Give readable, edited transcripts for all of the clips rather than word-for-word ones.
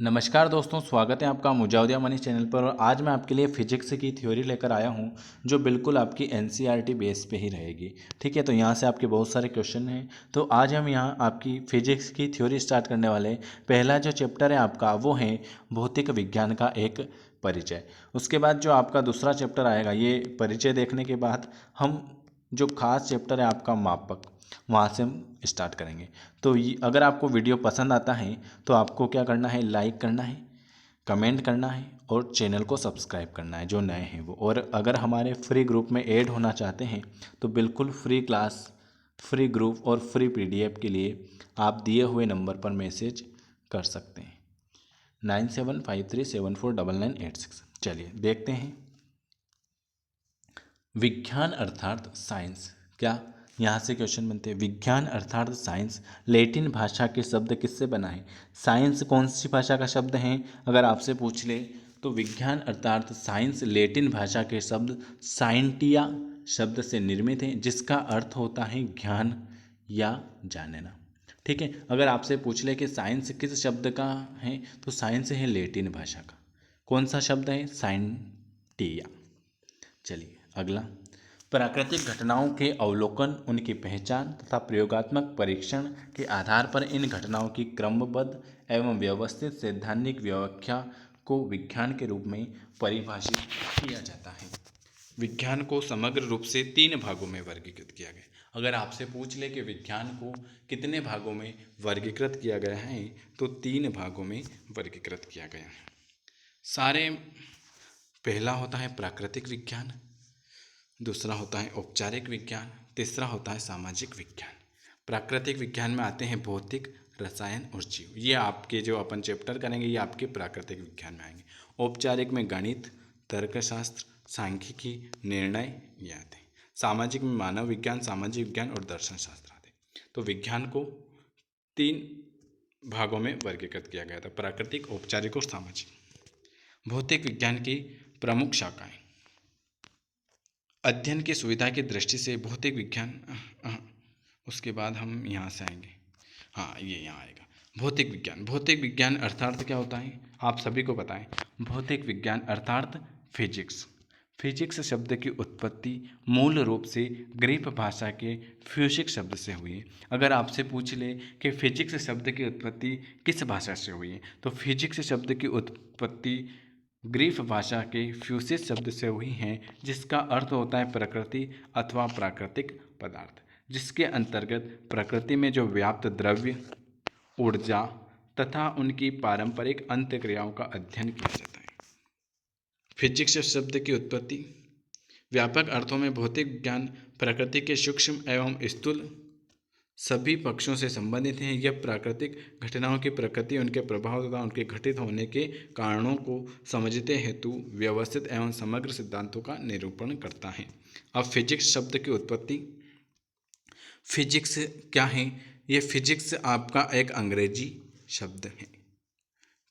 नमस्कार दोस्तों, स्वागत है आपका मुजावदिया मनी चैनल पर। और आज मैं आपके लिए फिजिक्स की थ्योरी लेकर आया हूं जो बिल्कुल आपकी एनसीईआरटी बेस पे ही रहेगी। ठीक है, तो यहां से आपके बहुत सारे क्वेश्चन हैं। तो आज हम यहां आपकी फिजिक्स की थ्योरी स्टार्ट करने वाले हैं। पहला जो चैप्टर है आपका वो है भौतिक विज्ञान का एक परिचय। उसके बाद जो आपका दूसरा चैप्टर आएगा, ये परिचय देखने के बाद हम जो खास चैप्टर है आपका मापक, वहाँ से हम स्टार्ट करेंगे। तो अगर आपको वीडियो पसंद आता है तो आपको क्या करना है, लाइक करना है, कमेंट करना है और चैनल को सब्सक्राइब करना है जो नए हैं वो। और अगर हमारे फ्री ग्रुप में ऐड होना चाहते हैं तो बिल्कुल फ्री क्लास, फ्री ग्रुप और फ्री पीडीएफ के लिए आप दिए हुए नंबर पर मैसेज कर सकते हैं 9753749986। चलिए देखते हैं। विज्ञान अर्थात साइंस क्या, यहाँ से क्वेश्चन बनते हैं। विज्ञान अर्थात साइंस लैटिन भाषा के शब्द किससे बना है? साइंस कौन सी भाषा का शब्द है अगर आपसे पूछ ले तो विज्ञान अर्थात साइंस लैटिन भाषा के शब्द साइंटिया शब्द से निर्मित है, जिसका अर्थ होता है ज्ञान या जानना। ठीक है, अगर आपसे पूछ ले कि साइंस किस शब्द का है तो साइंस है लैटिन भाषा का। कौन सा शब्द है? साइंटिया। चलिए अगला। प्राकृतिक घटनाओं के अवलोकन, उनकी पहचान तथा प्रयोगात्मक परीक्षण के आधार पर इन घटनाओं की क्रमबद्ध एवं व्यवस्थित सैद्धांतिक व्याख्या को विज्ञान के रूप में परिभाषित किया जाता है। विज्ञान को समग्र रूप से 3 भागों में वर्गीकृत किया गया। अगर आपसे पूछ ले कि विज्ञान को कितने भागों में वर्गीकृत किया गया है तो 3 भागों में वर्गीकृत किया गया है सारे। पहला होता है प्राकृतिक विज्ञान, दूसरा होता है औपचारिक विज्ञान, तीसरा होता है सामाजिक विज्ञान। प्राकृतिक विज्ञान में आते हैं भौतिक, रसायन और जीव। ये आपके जो अपन चैप्टर करेंगे ये आपके प्राकृतिक विज्ञान में आएंगे। औपचारिक में गणित, तर्कशास्त्र, सांख्यिकी, निर्णय ये आते हैं। सामाजिक में मानव विज्ञान, सामाजिक विज्ञान और दर्शन शास्त्र आते हैं। तो विज्ञान को 3 भागों में वर्गीकृत किया गया था, प्राकृतिक, औपचारिक और सामाजिक। भौतिक विज्ञान की प्रमुख शाखाएं। अध्ययन की सुविधा की दृष्टि से भौतिक विज्ञान, उसके बाद हम यहाँ से आएंगे। हाँ, ये यहाँ आएगा। भौतिक विज्ञान। भौतिक विज्ञान अर्थात क्या होता है आप सभी को पता है। भौतिक विज्ञान अर्थात फिजिक्स। फिजिक्स शब्द की उत्पत्ति मूल रूप से ग्रीक भाषा के फ्यूसिक शब्द से हुई है। अगर आपसे पूछ ले कि फिजिक्स शब्द की उत्पत्ति किस भाषा से हुई है तो फिजिक्स शब्द की उत्पत्ति ग्रीक भाषा के फ्यूसिस शब्द से हुई हैं, जिसका अर्थ होता है प्रकृति अथवा प्राकृतिक पदार्थ, जिसके अंतर्गत प्रकृति में जो व्याप्त द्रव्य, ऊर्जा तथा उनकी पारंपरिक अंतक्रियाओं का अध्ययन किया जाता है। फिजिक्स शब्द की उत्पत्ति। व्यापक अर्थों में भौतिक विज्ञान प्रकृति के सूक्ष्म एवं स्थूल सभी पक्षों से संबंधित हैं। यह प्राकृतिक घटनाओं की प्रकृति, उनके प्रभाव तथा उनके घटित होने के कारणों को समझते हेतु व्यवस्थित एवं समग्र सिद्धांतों का निरूपण करता है। अब फिजिक्स शब्द की उत्पत्ति। फिजिक्स क्या है? ये फिजिक्स आपका एक अंग्रेजी शब्द है।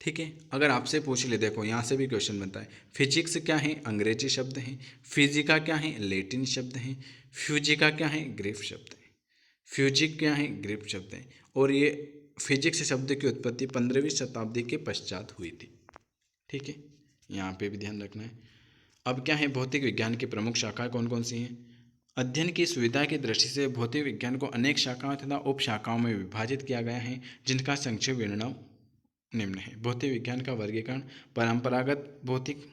ठीक है, अगर आपसे पूछ ले, देखो यहाँ से भी क्वेश्चन बनता है। फिजिक्स क्या है? अंग्रेजी शब्द है। फिजिका क्या है? लैटिन शब्द है। फ्यूजिका क्या है? ग्रीक शब्द है। फ्यूजिक क्या है? ग्रीक शब्द है। और ये फिजिक्स शब्द की उत्पत्ति 15वीं शताब्दी के पश्चात हुई थी। ठीक है, यहाँ पे भी ध्यान रखना है। अब क्या है, भौतिक विज्ञान की प्रमुख शाखाएं कौन कौन सी हैं? अध्ययन की सुविधा की दृष्टि से भौतिक विज्ञान को अनेक शाखाओं तथा उप शाखाओं में विभाजित किया गया है, जिनका संक्षिप्त विवरण निम्न है। भौतिक विज्ञान का वर्गीकरण। परंपरागत भौतिक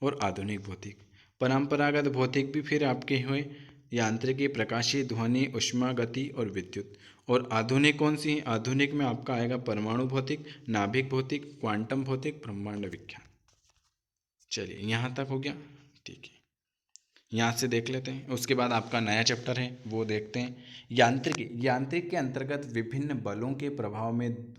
और आधुनिक भौतिक। परंपरागत भौतिक भी फिर आपके हुए यांत्रिकी, प्रकाशीय, ध्वनि, ऊष्मा, गति और विद्युत। और आधुनिक कौन सी है? आधुनिक में आपका आएगा परमाणु भौतिक, नाभिक भौतिक, क्वांटम भौतिक, ब्रह्मांड विज्ञान। चलिए यहाँ तक हो गया। ठीक है, यहाँ से देख लेते हैं। उसके बाद आपका नया चैप्टर है वो देखते हैं। यांत्रिकी। यांत्रिक के अंतर्गत विभिन्न बलों के प्रभाव में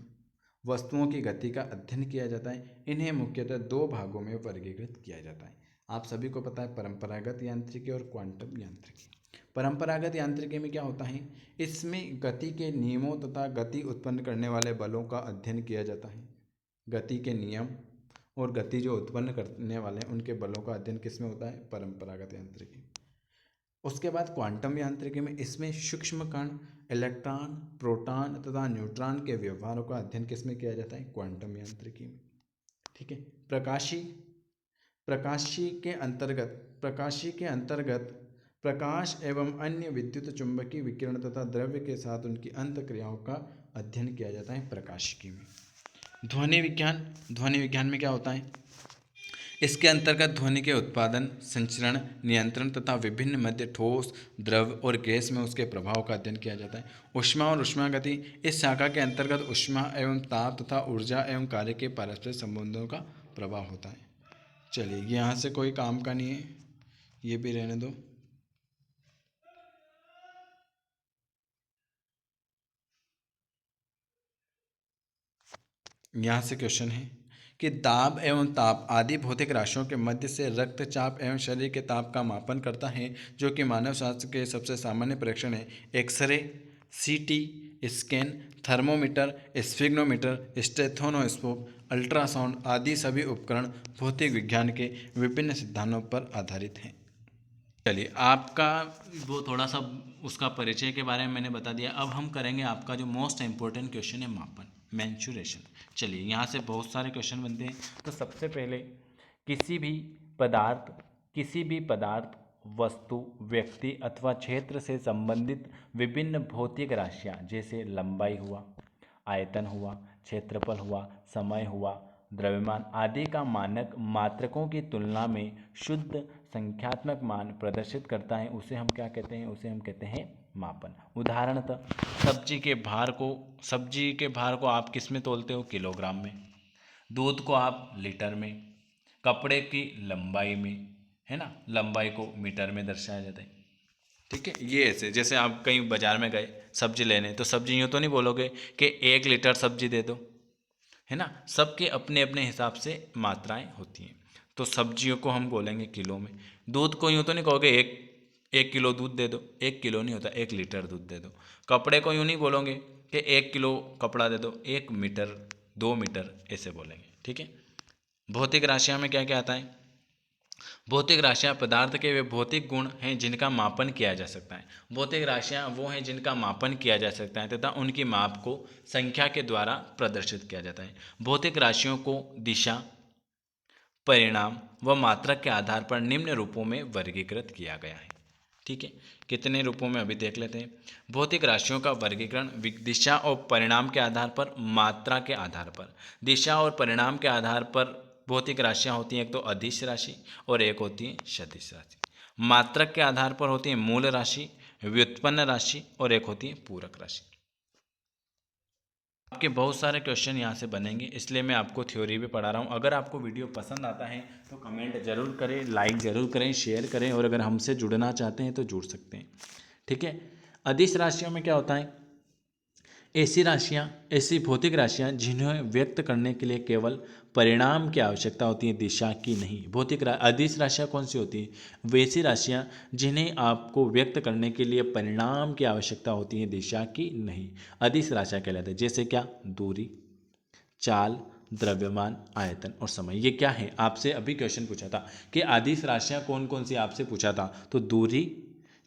वस्तुओं की गति का अध्ययन किया जाता है। इन्हें मुख्यतः 2 भागों में वर्गीकृत किया जाता है। आप सभी को पता है परंपरागत यांत्रिकी और क्वांटम यांत्रिकी। परंपरागत यांत्रिकी में क्या होता है, इसमें गति के नियमों तथा गति उत्पन्न करने वाले बलों का अध्ययन किया जाता है। गति के नियम और गति जो उत्पन्न करने वाले हैं उनके बलों का अध्ययन किस में होता है? परंपरागत यांत्रिकी। उसके बाद क्वांटम यांत्रिकी में इसमें सूक्ष्म कण, इलेक्ट्रॉन, प्रोटॉन तथा न्यूट्रॉन के व्यवहारों का अध्ययन किसमें किया जाता है? क्वांटम यांत्रिकी में। ठीक है। प्रकाशी के अंतर्गत प्रकाश एवं अन्य विद्युत चुंबकीय विकिरण तथा द्रव्य के साथ उनकी अंतःक्रियाओं का अध्ययन किया जाता है प्रकाशिकी में। ध्वनि विज्ञान में क्या होता है? इसके अंतर्गत ध्वनि के उत्पादन, संचरण, नियंत्रण तथा विभिन्न मध्य, ठोस, द्रव और गैस में उसके प्रभाव का अध्ययन किया जाता है। ऊष्मा और ऊष्मागति, इस शाखा के अंतर्गत ऊष्मा एवं ताप तथा ऊर्जा एवं कार्य के पारस्परिक संबंधों का प्रभाव होता है। चलिए, यहाँ से कोई काम का नहीं है, ये भी रहने दो। यहाँ से क्वेश्चन है कि दाब एवं ताप आदि भौतिक राशियों के मध्य से रक्तचाप एवं शरीर के ताप का मापन करता है, जो कि मानव शास्त्र के सबसे सामान्य परीक्षण है। X-ray, CT scan, thermometer, sphygmometer, stethoscope, ultrasound आदि सभी उपकरण भौतिक विज्ञान के विभिन्न सिद्धांतों पर आधारित हैं। चलिए, आपका वो थोड़ा सा उसका परिचय के बारे में मैंने बता दिया। अब हम करेंगे आपका जो मोस्ट इम्पोर्टेंट क्वेश्चन है, मापन, मेंसुरेशन। चलिए, यहाँ से बहुत सारे क्वेश्चन बनते हैं। तो सबसे पहले किसी भी पदार्थ, वस्तु, व्यक्ति अथवा क्षेत्र से संबंधित विभिन्न भौतिक राशियाँ, जैसे लंबाई हुआ, आयतन हुआ, क्षेत्रफल हुआ, समय हुआ, द्रव्यमान आदि का मानक मात्रकों की तुलना में शुद्ध संख्यात्मक मान प्रदर्शित करता है, उसे हम क्या कहते हैं? उसे हम कहते हैं मापन। उदाहरणतः सब्जी के भार को आप किस में तोलते हो? किलोग्राम में। दूध को आप लीटर में। कपड़े की लंबाई में, है ना, लंबाई को मीटर में दर्शाया जाता है। ठीक है। ये ऐसे, जैसे आप कहीं बाजार में गए सब्जी लेने, तो सब्जी यूँ तो नहीं बोलोगे कि 1 लीटर सब्जी दे दो, है ना। सबके अपने अपने हिसाब से मात्राएं होती हैं। तो सब्जियों को हम बोलेंगे किलो में। दूध को यूँ तो नहीं कहोगे एक किलो दूध दे दो, 1 किलो नहीं होता, 1 लीटर दूध दे दो। कपड़े को यूँ नहीं बोलोगे कि 1 किलो कपड़ा दे दो, 1 मीटर, 2 मीटर, ऐसे बोलेंगे। ठीक है। भौतिक राशियाँ में क्या क्या आता है? भौतिक राशियाँ पदार्थ के वे भौतिक गुण हैं जिनका मापन किया जा सकता है। भौतिक राशियाँ वो हैं जिनका मापन किया जा सकता है तथा उनकी माप को संख्या के द्वारा प्रदर्शित किया जाता है। भौतिक राशियों को दिशा, परिणाम व मात्रक के आधार पर निम्न रूपों में वर्गीकृत किया गया है। ठीक है। कितने रूपों में अभी देख लेते हैं। भौतिक राशियों का वर्गीकरण दिशा और परिणाम के आधार पर, मात्रा के आधार पर। दिशा और परिणाम के आधार पर भौतिक राशियाँ होती हैं, एक तो अदिश राशि और एक होती है सदिश राशि। मात्रक के आधार पर होती है मूल राशि, व्युत्पन्न राशि और एक होती है पूरक राशि। आपके बहुत सारे क्वेश्चन यहाँ से बनेंगे, इसलिए मैं आपको थ्योरी भी पढ़ा रहा हूँ। अगर आपको वीडियो पसंद आता है तो कमेंट ज़रूर करें, लाइक ज़रूर करें, शेयर करें, और अगर हमसे जुड़ना चाहते हैं तो जुड़ सकते हैं। ठीक है। अदिश राशियों में क्या होता है? ऐसी भौतिक राशियाँ जिन्हें व्यक्त करने के लिए केवल परिणाम की आवश्यकता होती है, दिशा की नहीं। अदिश राशियाँ कौन सी होती है? वैसी राशियाँ जिन्हें आपको व्यक्त करने के लिए परिणाम की आवश्यकता होती है, दिशा की नहीं, अदिश राशियाँ कहलाते हैं। जैसे क्या? दूरी, चाल, द्रव्यमान, आयतन और समय। ये क्या है? आपसे अभी क्वेश्चन पूछा था कि अदिश राशियाँ कौन कौन सी, आपसे पूछा था। तो दूरी,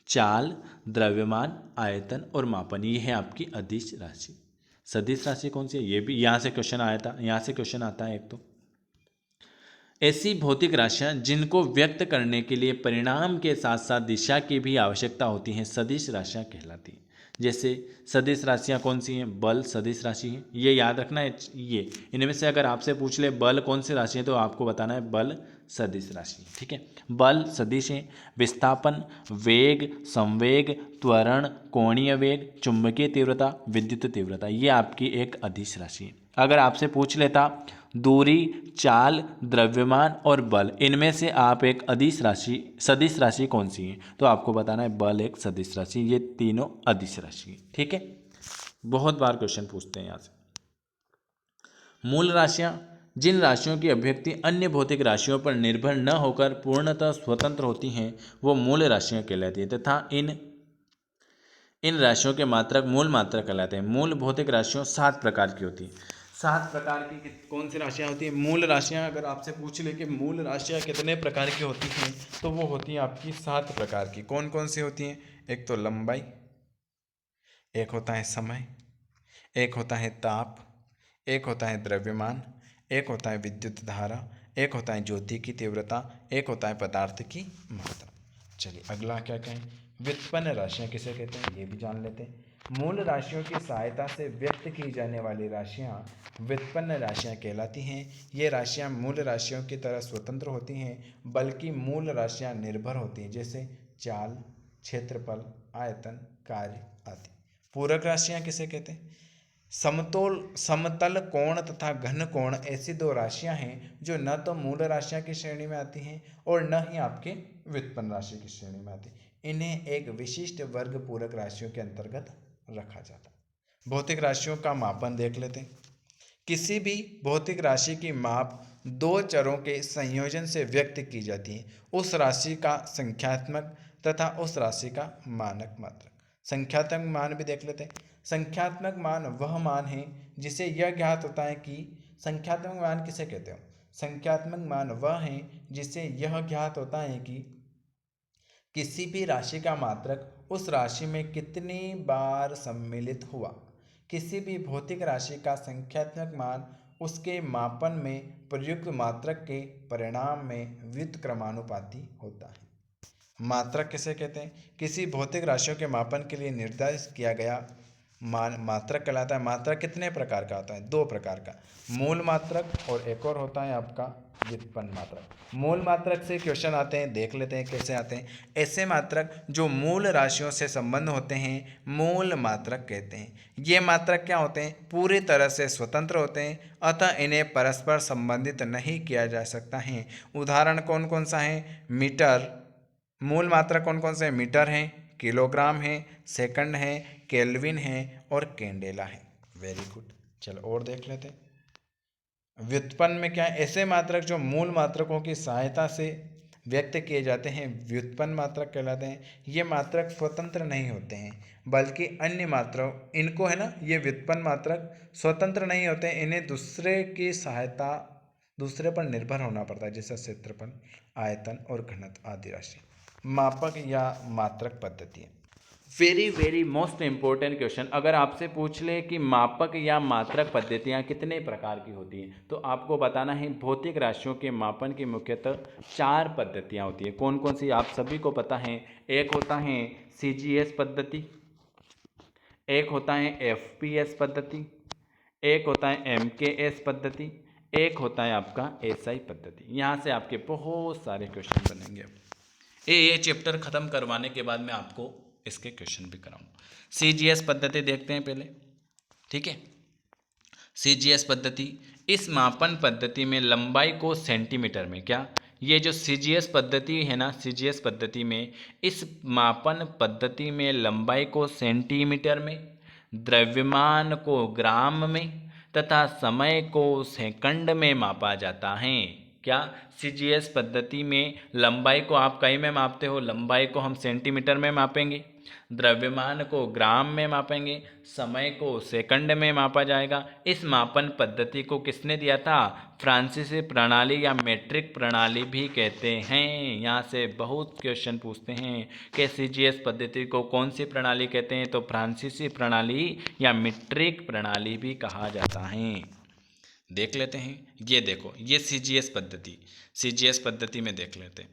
चाल, द्रव्यमान, आयतन और मापन, ये है आपकी अदिश राशि। सदिश राशि कौन सी है? ये भी यहाँ से क्वेश्चन आया था, यहाँ से क्वेश्चन आता है एक। तो ऐसी भौतिक राशियाँ जिनको व्यक्त करने के लिए परिणाम के साथ साथ दिशा की भी आवश्यकता होती हैं, सदिश राशियाँ कहलाती हैं। जैसे सदिश राशियाँ कौन सी हैं? बल सदिश राशि है, ये याद रखना है। ये इनमें से अगर आपसे पूछ ले बल कौन सी राशि है, तो आपको बताना है बल सदिश राशि। ठीक है। बल सदिश है। विस्थापन, वेग, संवेग, त्वरण, कोणीय वेग, चुंबकीय तीव्रता, विद्युत तीव्रता, ये आपकी एक अदिश राशि है। अगर आपसे पूछ लेता दूरी, चाल, द्रव्यमान और बल, इनमें से आप एक सदिश राशि कौन सी है, तो आपको बताना है बल एक सदिश राशि। ये तीनों अदिश राशि है। ठीक है। बहुत बार क्वेश्चन पूछते हैं यहाँ से। मूल राशियाँ, जिन राशियों की अभिव्यक्ति अन्य भौतिक राशियों पर निर्भर न होकर पूर्णतः स्वतंत्र होती हैं, वो मूल राशियाँ कहलाती है तथा इन राशियों के मात्रक मूल मात्रक कहलाते हैं। मूल भौतिक राशियों 7 प्रकार की होती हैं। 7 प्रकार की कौन सी राशियाँ होती हैं? मूल राशियाँ अगर आपसे पूछ ले कि मूल राशियाँ कितने प्रकार की होती हैं, तो वो होती हैं आपकी 7 प्रकार की। कौन कौन सी होती हैं? एक तो लंबाई, एक होता है समय, एक होता है ताप, एक होता है द्रव्यमान, एक होता है विद्युत धारा, एक होता है ज्योति की तीव्रता, एक होता है पदार्थ की मात्रा। चलिए अगला क्या कहें? व्युत्पन्न राशियाँ किसे कहते हैं, ये भी जान लेते हैं। मूल राशियों की सहायता से व्यक्त की जाने वाली राशियाँ व्युत्पन्न राशियाँ कहलाती हैं। ये राशियाँ मूल राशियों की तरह स्वतंत्र होती हैं, बल्कि मूल राशियाँ निर्भर होती हैं, जैसे चाल, क्षेत्रफल, आयतन, कार्य आदि। पूरक राशियाँ किसे कहते हैं? समतल कोण तथा घन कोण ऐसी 2 राशियां हैं जो न तो मूल राशियां की श्रेणी में आती हैं और न ही आपके व्युत्पन्न राशि की श्रेणी में आती हैं। इन्हें एक विशिष्ट वर्ग पूरक राशियों के अंतर्गत रखा जाता है। भौतिक राशियों का मापन देख लेते हैं। किसी भी भौतिक राशि की माप 2 चरों के संयोजन से व्यक्त की जाती है। उस राशि का संख्यात्मक तथा उस राशि का मानक मात्रक। संख्यात्मक मान भी देख लेते हैं। संख्यात्मक मान वह मान है जिसे यह ज्ञात होता है कि संख्यात्मक मान किसे कहते हो? संख्यात्मक मान वह है जिसे यह ज्ञात होता है कि किसी भी राशि का मात्रक उस राशि में कितनी बार सम्मिलित हुआ। किसी भी भौतिक राशि का संख्यात्मक मान उसके मापन में प्रयुक्त मात्रक के परिणाम में व्युत्क्रमानुपाती होता है। मात्रक किसे कहते हैं? किसी भौतिक राशियों के मापन के लिए निर्धारित किया गया मान मात्रक कहलाता है। मात्रक कितने प्रकार का होता है? 2 प्रकार का, मूल मात्रक और एक और होता है आपका व्युत्पन्न मात्रक। मूल मात्रक से क्वेश्चन आते हैं, देख लेते हैं कैसे आते हैं। ऐसे मात्रक जो मूल राशियों से संबंध होते हैं मूल मात्रक कहते हैं। ये मात्रक क्या होते हैं? पूरी तरह से स्वतंत्र होते हैं, अतः इन्हें परस्पर संबंधित नहीं किया जा सकता है। उदाहरण कौन कौन सा है? मीटर। मूल मात्रक कौन कौन से हैं? मीटर हैं, किलोग्राम है, सेकंड है, केल्विन है और कैंडेला है। Very good. चलो और देख लेते हैं। व्युत्पन्न में क्या है? ऐसे मात्रक जो मूल मात्रकों की सहायता से व्यक्त किए जाते हैं व्युत्पन्न मात्रक कहलाते हैं। ये मात्रक स्वतंत्र नहीं होते हैं बल्कि अन्य मात्रक इनको है ना, ये व्युत्पन्न मात्रक स्वतंत्र नहीं होते हैं, इन्हें दूसरे की सहायता दूसरे पर निर्भर होना पड़ता है, जैसे क्षेत्रफल, आयतन और घनत्व आदि राशि। मापक या मात्रक पद्धति। Very very most important question. अगर आपसे पूछ ले कि मापक या मात्रक पद्धतियाँ कितने प्रकार की होती हैं, तो आपको बताना है भौतिक राशियों के मापन की मुख्यतः 4 पद्धतियाँ होती हैं। कौन कौन सी? आप सभी को पता है। एक होता है CGS पद्धति, एक होता है FPS पद्धति, एक होता है MKS पद्धति, एक होता है आपका SI पद्धति। यहाँ से आपके बहुत सारे क्वेश्चन बनेंगे। ये चैप्टर खत्म करवाने के बाद मैं आपको इसके क्वेश्चन भी कराऊंगा। CGS पद्धति देखते हैं पहले, ठीक है। CGS पद्धति, इस मापन पद्धति में लंबाई को सेंटीमीटर में, क्या ये जो CGS पद्धति है ना, CGS पद्धति में इस मापन पद्धति में लंबाई को सेंटीमीटर में, द्रव्यमान को ग्राम में तथा समय को सेकंड में मापा जाता है। क्या? CGS पद्धति में लंबाई को आप कई में मापते हो, लंबाई को हम सेंटीमीटर में मापेंगे, द्रव्यमान को ग्राम में मापेंगे, समय को सेकंड में मापा जाएगा। इस मापन पद्धति को किसने दिया था? फ्रांसीसी प्रणाली या मीट्रिक प्रणाली भी कहते हैं। यहाँ से बहुत क्वेश्चन पूछते हैं कि CGS पद्धति को कौन सी प्रणाली कहते हैं, तो फ्रांसीसी प्रणाली या मीट्रिक प्रणाली भी कहा जाता है। देख लेते हैं। ये देखो, ये CGS पद्धति में देख लेते हैं।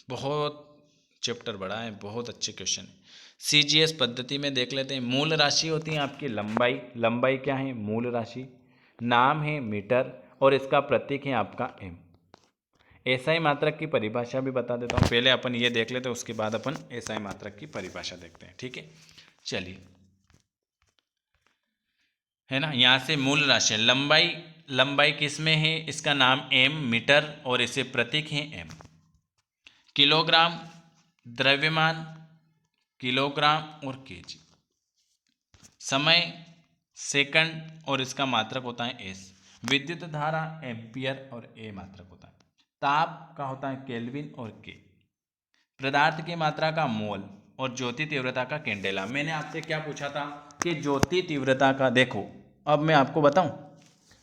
बहुत चैप्टर बड़ा है, बहुत अच्छे क्वेश्चन है। CGS पद्धति में देख लेते हैं। मूल राशि होती है आपकी लंबाई। लंबाई क्या है? मूल राशि। नाम है मीटर और इसका प्रतीक है आपका M। SI मात्रक की परिभाषा भी बता देता हूँ। पहले अपन ये देख लेते हैं, उसके बाद अपन SI मात्रक की परिभाषा देखते हैं, ठीक है। चलिए, है ना, यहाँ से मूल राशि लंबाई किस में है? इसका नाम M, मीटर, और इसे प्रतीक है M। किलोग्राम, द्रव्यमान, किलोग्राम और केजी। समय सेकंड और इसका मात्रक होता है S। विद्युत धारा एम्पियर और A मात्रक होता है। ताप का होता है केल्विन और K। पदार्थ की मात्रा का मोल और ज्योति तीव्रता का कैंडेला। मैंने आपसे क्या पूछा था कि ज्योति तीव्रता का, देखो अब मैं आपको बताऊं,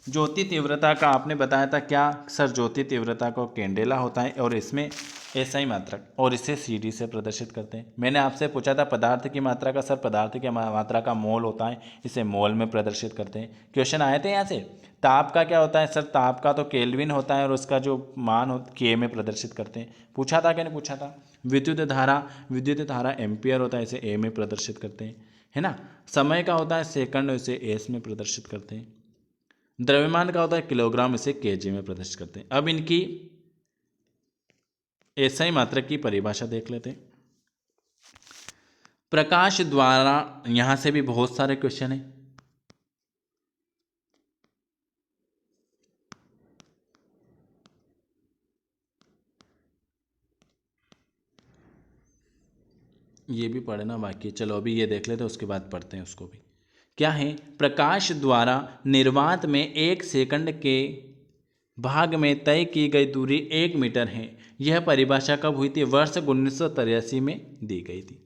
ज्योति तीव्रता का आपने बताया था क्या सर, ज्योति तीव्रता को कैंडेला होता है और इसमें एसआई मात्रक, और इसे सीडी से प्रदर्शित करते हैं। मैंने आपसे पूछा था पदार्थ की मात्रा का, सर पदार्थ की मात्रा का मोल होता है, इसे मोल में प्रदर्शित करते हैं। क्वेश्चन आए थे यहाँ से। ताप का क्या होता है सर, ताप का तो केल्विन होता है और उसका जो मान हो के में प्रदर्शित करते हैं। पूछा था क्या नहीं पूछा था। विद्युत धारा एम्पियर होता है, इसे ए में प्रदर्शित करते हैं, है ना। समय का होता है सेकंड, इसे एस में प्रदर्शित करते हैं। द्रव्यमान का होता है किलोग्राम, इसे केजी में प्रदर्शित करते हैं। अब इनकी एसआई मात्रक की परिभाषा देख लेते हैं। प्रकाश द्वारा, यहां से भी बहुत सारे क्वेश्चन हैं। ये भी पढ़ना बाकी है, चलो अभी ये देख लेते हैं, उसके बाद पढ़ते हैं उसको भी। क्या है, प्रकाश द्वारा निर्वात में 1 सेकंड के भाग में तय की गई दूरी 1 मीटर है। यह परिभाषा कब हुई थी, वर्ष 1983 में दी गई थी।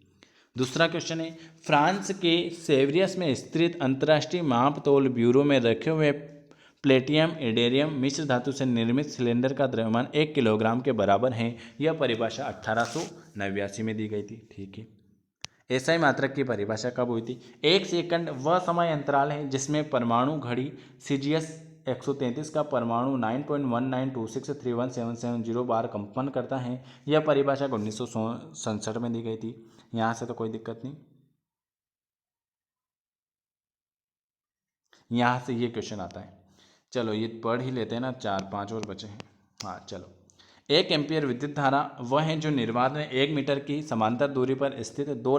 दूसरा क्वेश्चन है, फ्रांस के सेवरियस में स्थित अंतर्राष्ट्रीय माप तोल ब्यूरो में रखे हुए प्लेटियम इडेरियम मिश्र धातु से निर्मित सिलेंडर का द्रव्यमान 1 किलोग्राम के बराबर है। यह परिभाषा 1889 में दी गई थी। ठीक है। एसआई मात्रक की परिभाषा कब हुई थी। 1 सेकंड वह समय अंतराल है जिसमें परमाणु घड़ी सीजीएस 133 का परमाणु 9.1926317770 बार कंपन करता है। यह परिभाषा 1967 में दी गई थी। यहाँ से तो कोई दिक्कत नहीं। यहाँ से ये क्वेश्चन आता है, चलो ये पढ़ ही लेते हैं ना, 4-5 और बचे हैं। हाँ चलो। 1 एम्पियर विद्युत धारा वह है जो निर्वात में 1 मीटर की समांतर दूरी पर स्थित 2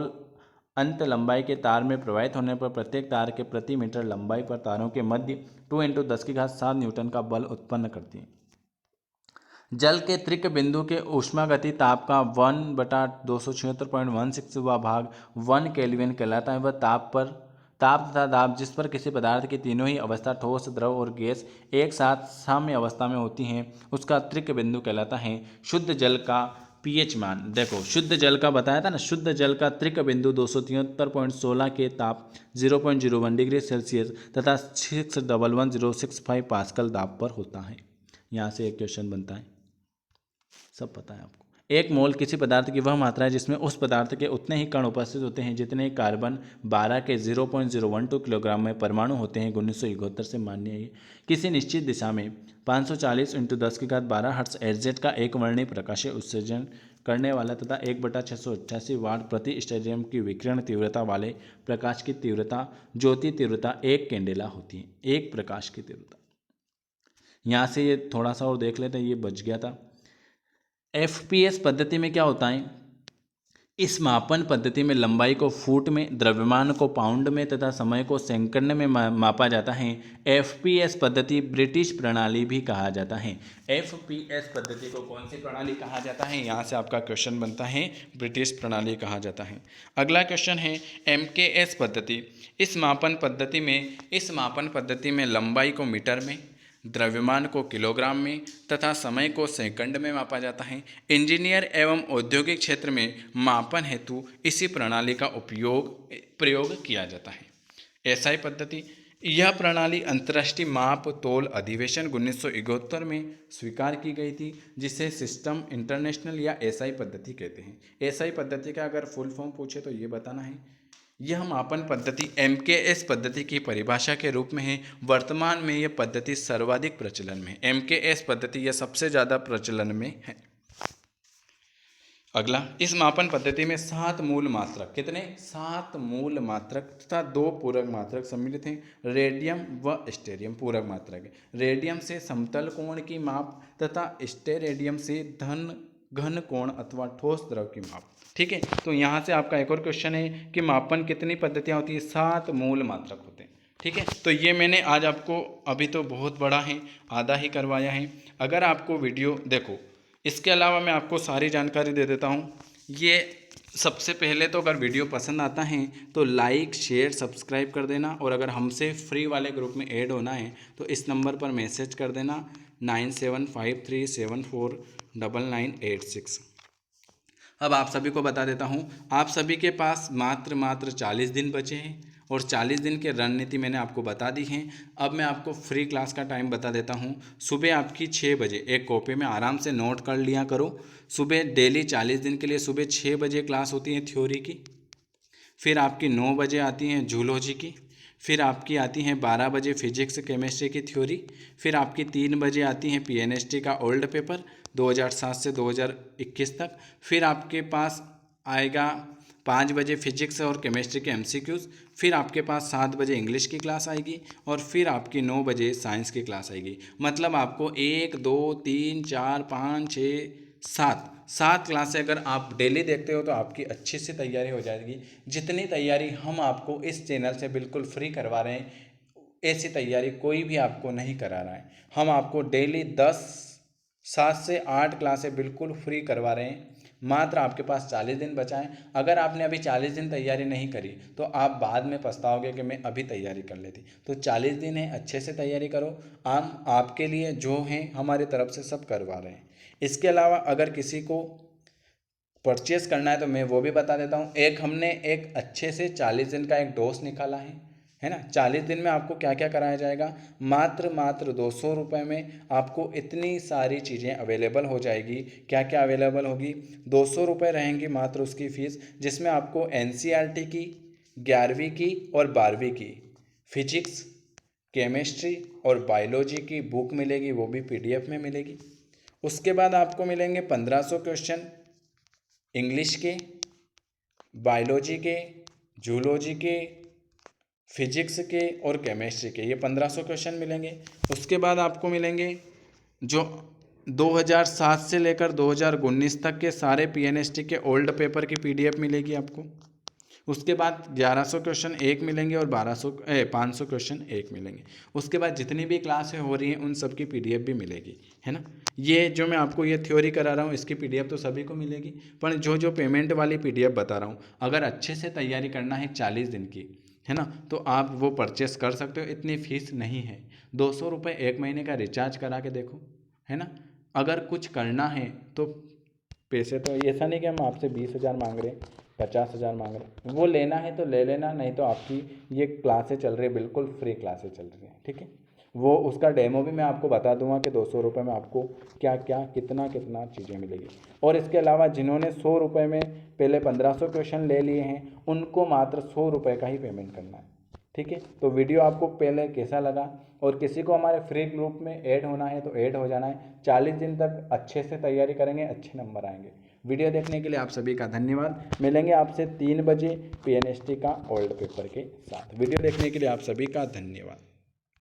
अंत लंबाई के तार में प्रवाहित होने पर प्रत्येक तार के प्रति मीटर लंबाई पर तारों के मध्य 2 × 10⁷ न्यूटन का बल उत्पन्न करती है। जल के त्रिक बिंदु के ऊष्मागति ताप का 1/276.16वां भाग 1 केल्विन कहलाता है। वह ताप तथा दाब जिस पर किसी पदार्थ की तीनों ही अवस्था ठोस, द्रव और गैस एक साथ साम्य अवस्था में होती हैं, उसका त्रिक बिंदु कहलाता है। शुद्ध जल का पीएच मान देखो, शुद्ध जल का बताया था ना, शुद्ध जल का त्रिक बिंदु 273.16 के ताप 0.01 डिग्री सेल्सियस तथा 611,065 पास्कल दाब पर होता है। यहाँ से एक क्वेश्चन बनता है, सब पता है आपको। 1 मोल किसी पदार्थ की वह मात्रा है जिसमें उस पदार्थ के उतने ही कण उपस्थित होते हैं जितने कार्बन 12 के 0.012 किलोग्राम में परमाणु होते हैं। 1971 से मान्य है। किसी निश्चित दिशा में 540 × 10⁻12 हर्ट्ज एजेट का एक वर्णीय प्रकाशीय उत्सर्जन करने वाला तथा 1/688 वाट प्रति स्टेडियम की विकिरण तीव्रता वाले प्रकाश की तीव्रता, ज्योति तीव्रता 1 कैंडेला होती है। एक प्रकाश की तीव्रता। यहाँ से ये थोड़ा सा और देख लेते हैं, ये बच गया था। एफपीएस पद्धति में क्या होता है, इस मापन पद्धति में लंबाई को फुट में, द्रव्यमान को पाउंड में तथा समय को सेकंड में मापा जाता है। एफपीएस पद्धति ब्रिटिश प्रणाली भी कहा जाता है। एफपीएस पद्धति को कौन सी प्रणाली कहा जाता है, यहाँ से आपका क्वेश्चन बनता है, ब्रिटिश प्रणाली कहा जाता है। अगला क्वेश्चन है एमकेएस पद्धति। इस मापन पद्धति में लंबाई को मीटर में, द्रव्यमान को किलोग्राम में तथा समय को सेकंड में मापा जाता है। इंजीनियर एवं औद्योगिक क्षेत्र में मापन हेतु इसी प्रणाली का प्रयोग किया जाता है। एसआई पद्धति, यह प्रणाली अंतर्राष्ट्रीय माप तोल अधिवेशन 1971 में स्वीकार की गई थी, जिसे सिस्टम इंटरनेशनल या एसआई पद्धति कहते हैं। एसआई पद्धति का अगर फुल फॉर्म पूछे तो ये बताना है। यह मापन पद्धति एमकेएस पद्धति की परिभाषा के रूप में है। वर्तमान में यह पद्धति सर्वाधिक प्रचलन में है। एमकेएस पद्धति यह सबसे ज़्यादा प्रचलन में है। अगला, इस मापन पद्धति में 7 मूल मात्रक, कितने 7 मूल मात्रक तथा 2 पूरक मात्रक सम्मिलित हैं। रेडियम व स्टेरियम पूरक मात्रक है। रेडियम से समतल कोण की माप तथा स्टेरेडियम से घन कोण अथवा ठोस द्रव की माप। ठीक है, तो यहाँ से आपका एक और क्वेश्चन है कि मापन कितनी पद्धतियाँ होती है, 7 मूल मात्रक होते हैं। ठीक है, तो ये मैंने आज आपको, अभी तो बहुत बड़ा है, आधा ही करवाया है। अगर आपको वीडियो देखो, इसके अलावा मैं आपको सारी जानकारी दे देता हूँ। ये सबसे पहले तो अगर वीडियो पसंद आता है तो लाइक, शेयर, सब्सक्राइब कर देना, और अगर हमसे फ्री वाले ग्रुप में ऐड होना है तो इस नंबर पर मैसेज कर देना 9753749986। अब आप सभी को बता देता हूँ, आप सभी के पास मात्र 40 दिन बचे हैं और 40 दिन की रणनीति मैंने आपको बता दी है। अब मैं आपको फ्री क्लास का टाइम बता देता हूँ। सुबह आपकी 6 बजे एक कॉपी में आराम से नोट कर लिया करो। सुबह डेली 40 दिन के लिए सुबह 6 बजे क्लास होती है थ्योरी की। फिर आपकी 9 बजे आती हैं जूलॉजी की। फिर आपकी आती हैं 12 बजे फिजिक्स केमिस्ट्री की थ्योरी। फिर आपकी 3 बजे आती हैं पीएनएसटी का ओल्ड पेपर 2007 से 2021 तक। फिर आपके पास आएगा 5 बजे फिजिक्स और केमिस्ट्री के एमसीक्यूज़। फिर आपके पास 7 बजे इंग्लिश की क्लास आएगी और फिर आपकी 9 बजे साइंस की क्लास आएगी। मतलब आपको 1 2 3 4 5 6 7 क्लासें अगर आप डेली देखते हो तो आपकी अच्छी सी तैयारी हो जाएगी। जितनी तैयारी हम आपको इस चैनल से बिल्कुल फ्री करवा रहे हैं, ऐसी तैयारी कोई भी आपको नहीं करा रहा है। हम आपको डेली 7 से 8 क्लासें बिल्कुल फ्री करवा रहे हैं। मात्र आपके पास 40 दिन बचा है। अगर आपने अभी 40 दिन तैयारी नहीं करी तो आप बाद में पछताओगे कि मैं अभी तैयारी कर लेती। तो 40 दिन है, अच्छे से तैयारी करो। हम आपके लिए जो हैं हमारी तरफ से सब करवा रहे हैं। इसके अलावा अगर किसी को परचेस करना है तो मैं वो भी बता देता हूँ। हमने एक अच्छे से 40 दिन का एक डोज निकाला है ना। 40 दिन में आपको क्या क्या कराया जाएगा। मात्र 200 रुपये में आपको इतनी सारी चीज़ें अवेलेबल हो जाएगी। क्या क्या अवेलेबल होगी। 200 रुपये रहेंगी मात्र उसकी फ़ीस, जिसमें आपको एनसीईआरटी की 11वीं की और 12वीं की फिजिक्स, केमिस्ट्री और बायोलॉजी की बुक मिलेगी, वो भी पीडीएफ में मिलेगी। उसके बाद आपको मिलेंगे 1500 क्वेश्चन इंग्लिश के, बायोलॉजी के, जूलॉजी के, फिजिक्स के और केमिस्ट्री के। ये 1500 क्वेश्चन मिलेंगे। उसके बाद आपको मिलेंगे जो 2007 से लेकर 2019 तक के सारे पीएनएसटी के ओल्ड पेपर की पीडीएफ मिलेगी आपको। उसके बाद 1100 क्वेश्चन एक मिलेंगे और 500 क्वेश्चन एक मिलेंगे। उसके बाद जितनी भी क्लासें हो रही हैं उन सब की पीडीएफ भी मिलेगी, है ना। ये जो मैं आपको ये थ्योरी करा रहा हूँ इसकी पीडीएफ तो सभी को मिलेगी, पर जो जो पेमेंट वाली पीडीएफ बता रहा हूँ, अगर अच्छे से तैयारी करना है 40 दिन की, है ना, तो आप वो परचेस कर सकते हो। इतनी फ़ीस नहीं है। 200 रुपये एक महीने का रिचार्ज करा के देखो, है ना। अगर कुछ करना है तो पैसे तो ऐसा नहीं कि हम आपसे 20,000 मांग रहे हैं, 50,000 मांग रहे हैं। वो लेना है तो ले लेना, नहीं तो आपकी ये क्लासें चल रही है, बिल्कुल फ्री क्लासें चल रही हैं, ठीक है। वो उसका डेमो भी मैं आपको बता दूंगा कि 200 रुपये में आपको क्या क्या कितना कितना चीज़ें मिलेगी। और इसके अलावा जिन्होंने 100 रुपये में पहले 1500 क्वेश्चन ले लिए हैं उनको मात्र 100 रुपये का ही पेमेंट करना है, ठीक है। तो वीडियो आपको पहले कैसा लगा, और किसी को हमारे फ्री ग्रुप में ऐड होना है तो ऐड हो जाना है। 40 दिन तक अच्छे से तैयारी करेंगे, अच्छे नंबर आएंगे। वीडियो देखने के लिए आप सभी का धन्यवाद। मिलेंगे आपसे 3 बजे पीएनएसटी का ओल्ड पेपर के साथ। वीडियो देखने के लिए आप सभी का धन्यवाद।